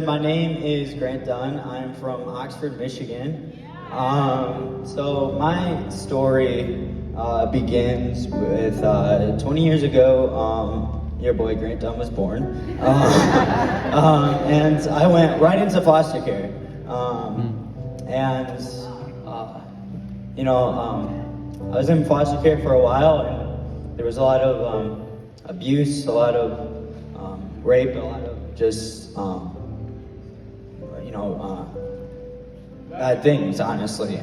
My name is Grant Dunn. I'm from Oxford, Michigan. So my story begins with 20 years ago. Your boy Grant Dunn was born, and I went right into foster care. And I was in foster care for a while, and there was a lot of abuse, a lot of rape, a lot of just bad things, honestly.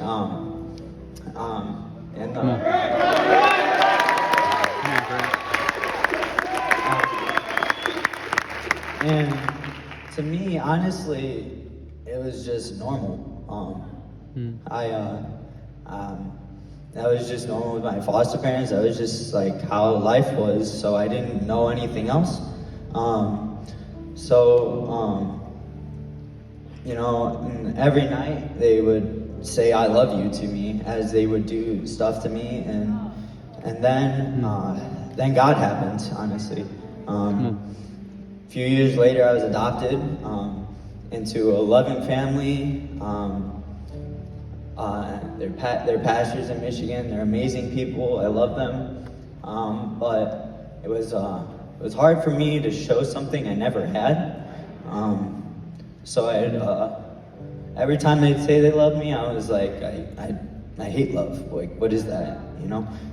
And to me, honestly, it was just normal. That was just normal with my foster parents. That was just like how life was. So I didn't know anything else. And every night they would say "I love you" to me as they would do stuff to me, and then God happened. Honestly, a few years later, I was adopted into a loving family. They're pastors in Michigan. They're amazing people. I love them, but it was hard for me to show something I never had. So every time they'd say they love me, I was like, I hate love. Like, what is that?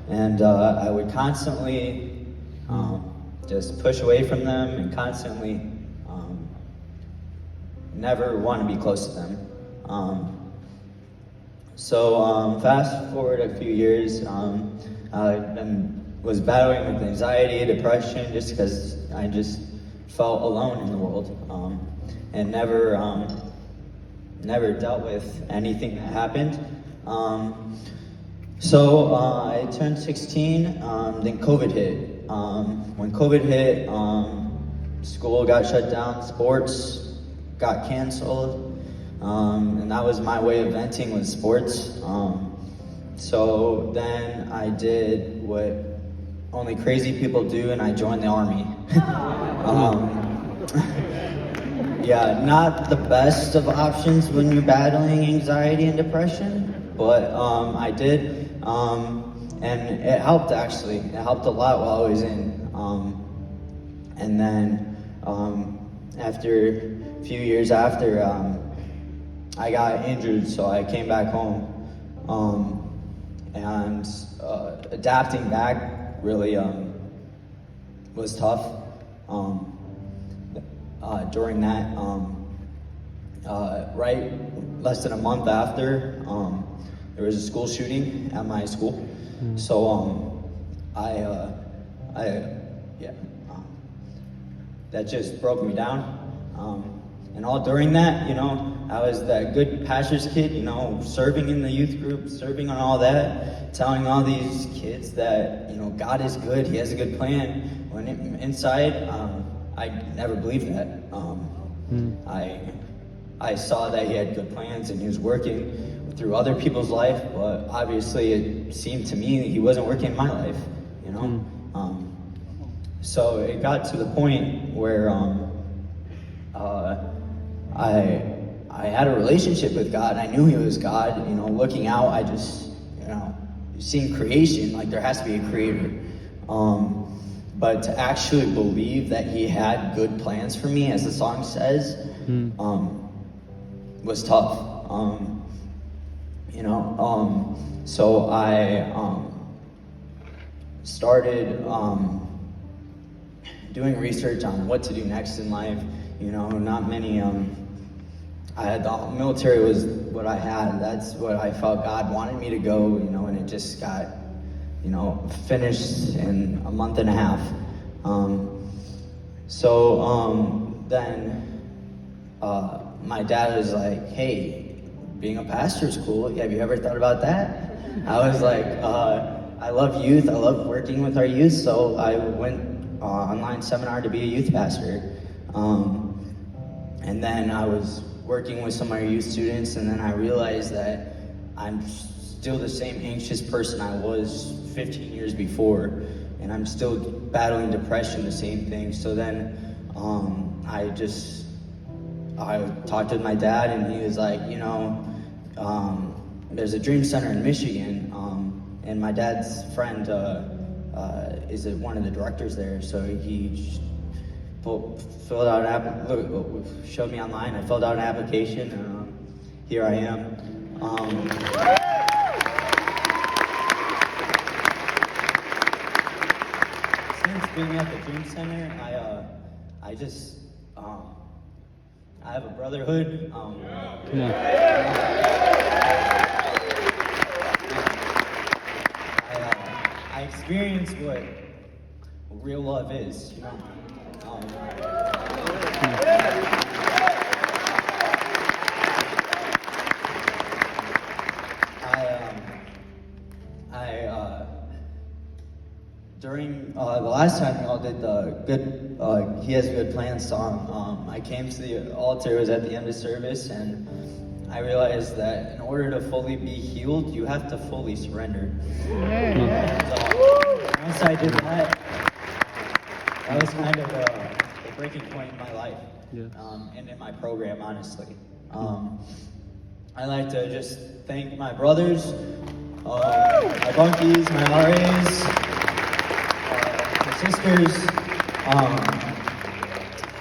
And I would constantly just push away from them and constantly never want to be close to them. Fast forward a few years, was battling with anxiety, depression, just because I just felt alone in the world, and never dealt with anything that happened. I turned 16, then COVID hit. When COVID hit, school got shut down, sports got canceled, and that was my way of venting with sports. So then I did what only crazy people do, and I joined the army. Yeah, not the best of options when you're battling anxiety and depression, but I did, and it helped actually. It helped a lot while I was in. And then after a few years after, I got injured, so I came back home, and adapting back really was tough. During that, right less than a month after, there was a school shooting at my school. So that just broke me down. And all during that, I was that good pastor's kid, serving in the youth group, serving on all that, telling all these kids that, God is good, He has a good plan. When inside, I never believed that. I saw that He had good plans and He was working through other people's life, but obviously it seemed to me that He wasn't working in my life, So it got to the point where I had a relationship with God. I knew He was God. Looking out, I just, seeing creation, like there has to be a creator. But to actually believe that He had good plans for me, as the song says, was tough. So I started doing research on what to do next in life. Not many. I had the military was what I had. That's what I felt God wanted me to go. And it just got, finished in a month and a half. Then my dad was like, "Hey, being a pastor is cool. Have you ever thought about that?" I was like, "I love youth. I love working with our youth." So I went online seminar to be a youth pastor. And then I was working with some of our youth students, and then I realized that I'm still the same anxious person I was 15 years before, and I'm still battling depression, the same thing. So then I I talked with my dad, and he was like, you know, there's a dream center in Michigan, and my dad's friend is one of the directors there, so he just filled out showed me online. I filled out an application, and here I am. Since being at the Dream Center, I just I have a brotherhood. I experienced what real love is, you know. During the last time y'all did the good, He Has a Good Plan song, I came to the altar. It was at the end of service, and I realized that in order to fully be healed, you have to fully surrender. And, once I did that, that was kind of a breaking point in my life, and in my program, honestly. I'd like to just thank my brothers, my bunkies, my RAs, my sisters.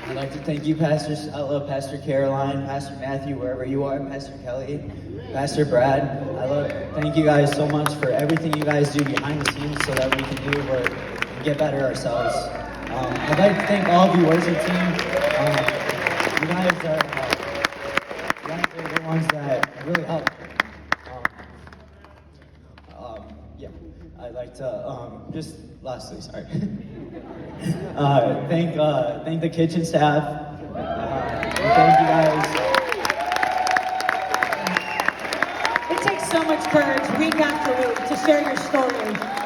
I'd like to thank you, Pastor Stella, Pastor Caroline, Pastor Matthew, wherever you are, Pastor Kelly, Pastor Brad. Thank you guys so much for everything you guys do behind the scenes so that we can do work and get better ourselves. I'd like to thank all of you worship team. You guys are the ones that really help. I'd like to just lastly, sorry. Thank the kitchen staff. Thank you guys. It takes so much courage week after week to share your story.